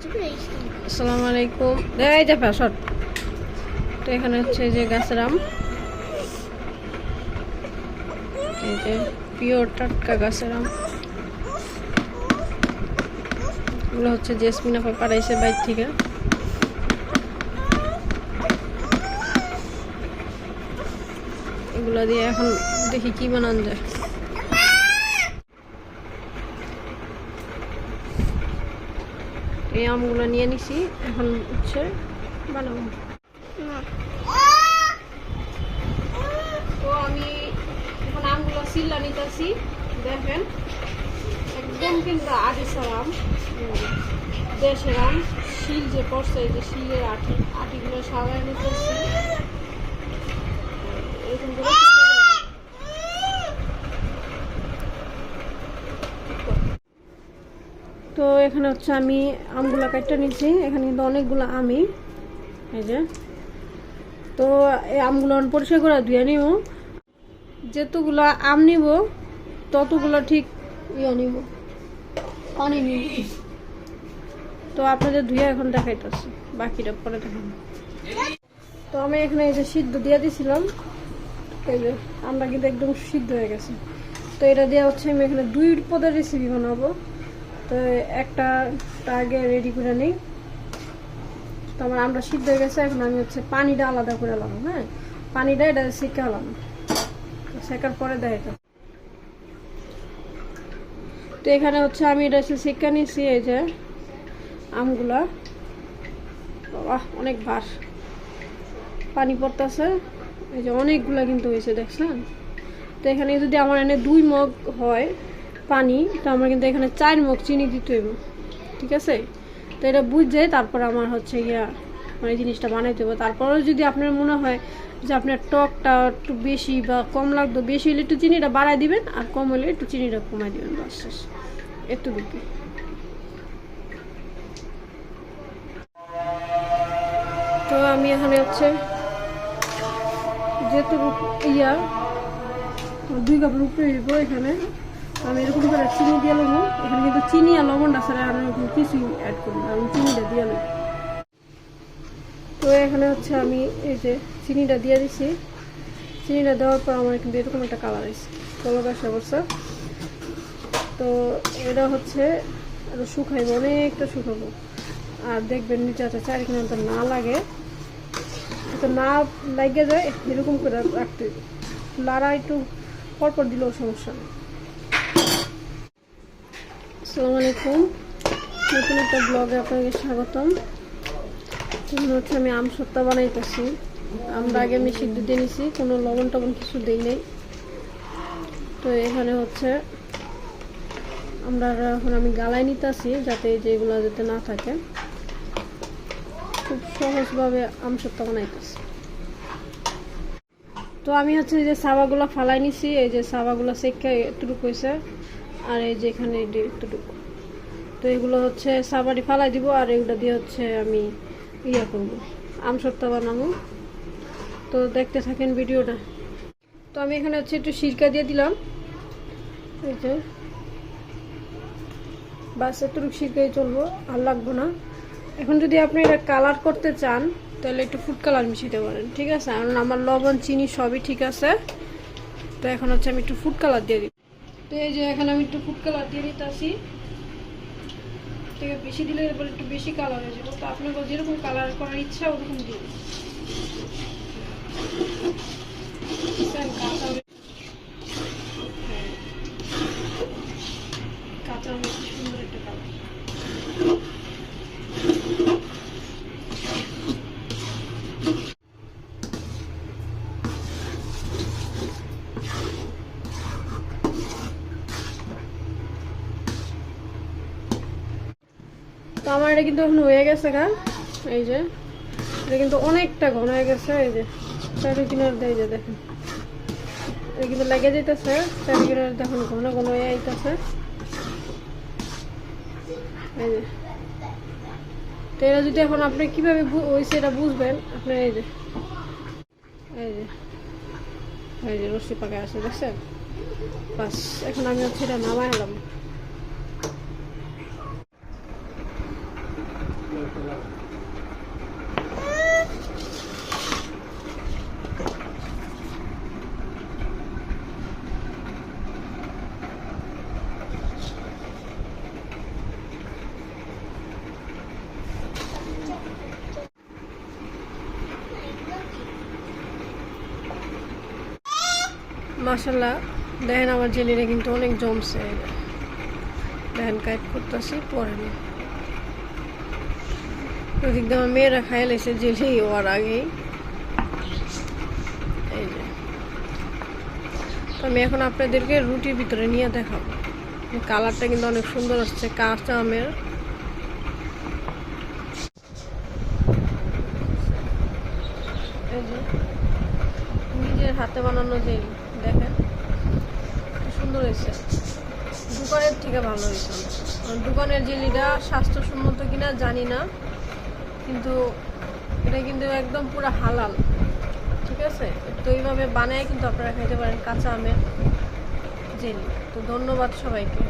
আসসালামু আলাইকুম। এই যে ফ্যাশন তো এখানে হচ্ছে যে গাছের আম, এই যে পিওর টাটকা গাছের আম, এগুলো হচ্ছে জেসমিন আপা পাঠাইছে বাইর থেকে। এগুলো দিয়ে এখন দেখি কি বানানো যায়। এই আমগুলো নিয়ে নিছি, এখন হচ্ছে বানাবো। তো আমি এখন আমগুলো শিল্লা নিতেছি, দেখেন একদম কিন্তু আটিসার আম, দেশের আম, শিল যে পড়ছে এই যে শিলের আটিগুলো সাবাই নিতেছি এরকম করে। তো এখানে হচ্ছে আমি আমগুলো কাটতে নিচ্ছি, এখানে কিন্তু অনেকগুলো আমি, এই যে তো এই আমগুলো পরিষ্কার করে ধুয়ে নিব। যতগুলো আম নিব ততগুলো ঠিক নিব, পানি নিব। তো আপনাদের ধুয়ে এখন দেখাইতেছি, বাকিটা পরে দেখাবো। তো আমি এখানে এই যে সিদ্ধ দিয়ে দিয়েছিলাম, এই যে আমরা কিন্তু একদম সিদ্ধ হয়ে গেছে। তো এটা দিয়ে হচ্ছে আমি এখানে 2 পদের রেসিপি বানাবো। তো একটা আগে রেডি করে নিই। তো আমার আমরা সিদ্ধ হয়ে গেছে, এখন আমি হচ্ছে পানিটা আলাদা করে এলাম। হ্যাঁ, পানিটা এটা সেকালাম, সেকার পরে দেয়। তো এখানে হচ্ছে আমি এটা সেকা নিয়েছি, এই যে আমগুলা, বাহ অনেক ভার পানি পড়তেছে, এই যে অনেকগুলা কিন্তু হয়েছে, দেখছেন। তো এখানে যদি আমার এনে 2 মগ হয় পানি, তো আমার কিন্তু এখানে 4 মগ চিনি দিতে হইব, ঠিক আছে। তো এটা বুঝে তারপর আমার হচ্ছে গিয়া মানে জিনিসটা বানাইতে হবে। তারপরেও যদি আপনার মনে হয় যে আপনার টকটা একটু বেশি বা কম লাগতো, বেশি হলে একটু চিনিটা বাড়াই দিবেন, আর কম হলে একটু চিনিটা কমাই দিবেন, বাস শেষ, এতটুকু। তো আমি এখানে হচ্ছে যেহেতু 2 কাপের উপরে দিব, এখানে আমি এরকম করে চিনি দিয়ে নেবো। এখানে কিন্তু চিনি আর লবণটা ছাড়া আমি কিছুই অ্যাড করি না, আমি চিনিটা দিয়ে নেব। তো এখানে হচ্ছে আমি এই যে চিনিটা দিয়ে দিছি, চিনিটা দেওয়ার পর আমার কিন্তু এরকম একটা কালার আসছে, কলকাশা অবস্থা। তো এটা হচ্ছে আরো শুকাইবো, অনেকটা শুকাবো। আর দেখবেন নিচে আছে চারিখানে তো না লাগে, তো না লাগিয়ে যায় এরকম করে রাখতে, লাড়া একটু পরপর দিলেও সমস্যা নেই। আসসালামু আলাইকুম, নতুন একটা ব্লগে আপনাকে স্বাগতম। হচ্ছে আমি আম সত্তা বানাইতেছি। আমরা আগে আমি সিদ্ধ দিয়ে নিছি, কোনো লবণ টবণ কিছু দিই নেই। তো এখানে হচ্ছে আমরা এখন আমি গালায় নিতেছি, যাতে যেগুলো যাতে না থাকে। খুব সহজভাবে আম সত্তা বানাইতেছি। তো আমি হচ্ছে যে সাবাগুলো ফালাই নিছি, এই যে সাবাগুলো সেকে এতটুকু হয়েছে, আর এই যে এখানে এতটুকু। তো এগুলো হচ্ছে সাবাটি ফালাই দিব, আর এগুলো দিয়ে হচ্ছে আমি করবো, আম সত্তা বানাবো। তো দেখতে থাকেন ভিডিওটা। তো আমি এখানে হচ্ছে একটু সিরকা দিয়ে দিলাম, এই যে বাস এতটুকু সিরকাই চলবো, আর লাগবো না। এখন যদি আপনি এটা কালার করতে চান তাহলে একটু ফুড কালার মিশিয়ে পারেন, ঠিক আছে। কারণ আমার লবণ চিনি সবই ঠিক আছে। তো এখন হচ্ছে আমি একটু ফুড কালার দিয়ে দিই। তো এই যে এখানে আমি একটু ফুড কালার দিয়ে দিতেছি, ঠিক আছে। বেশি দিলে এরপর একটু বেশি কালার হয়ে যাবে, তো আপনার যেরকম কালার করার ইচ্ছা ওরকম দিন। কাঁচা সুন্দর একটা কালার। তো আমার এটা কিন্তু এখন হয়ে গেছে গা, এই যে এটা কিন্তু অনেকটা ঘন হয়ে গেছে। এই যে চারি কিনার দেয়, যে দেখেন এটা কিন্তু লেগে যেতেছে, চারি কিনার দেখুন ঘন ঘন হয়ে আইতেছে, এই যে। তো এটা যদি এখন আপনি কিভাবে হয়েছে এটা বুঝবেন আপনি, এই যে এই যে রশ্মি পাকে আছে, দেখছেন। বাস এখন আমি হচ্ছে এটা নামাই এলাম। মাশাআল্লাহ, দেখেন আমার জেলিটা কিন্তু অনেক জমছে। দেখেন কাইট করতেছি পরে না, ওদিক দিয়ে আমার মেয়েরা খাই লেছে জেলি হওয়ার আগেই। এই যে তো আমি এখন আপনাদেরকে রুটির ভিতরে নিয়ে দেখাবো। কালারটা কিন্তু অনেক সুন্দর আসছে কাঁচা আমের। এই যে নিজের হাতে বানানো জেলি, দেখেন কি সুন্দর হয়েছে। দোকানের থেকে ভালো হয়েছে। দোকানের জেলিটা স্বাস্থ্যসম্মত কিনা জানি না, কিন্তু এটা কিন্তু একদম পুরো হালাল, ঠিক আছে। তো এইভাবে বানায় কিন্তু আপনারা খাইতে পারেন কাঁচা আমের জেলি। তো ধন্যবাদ সবাইকে।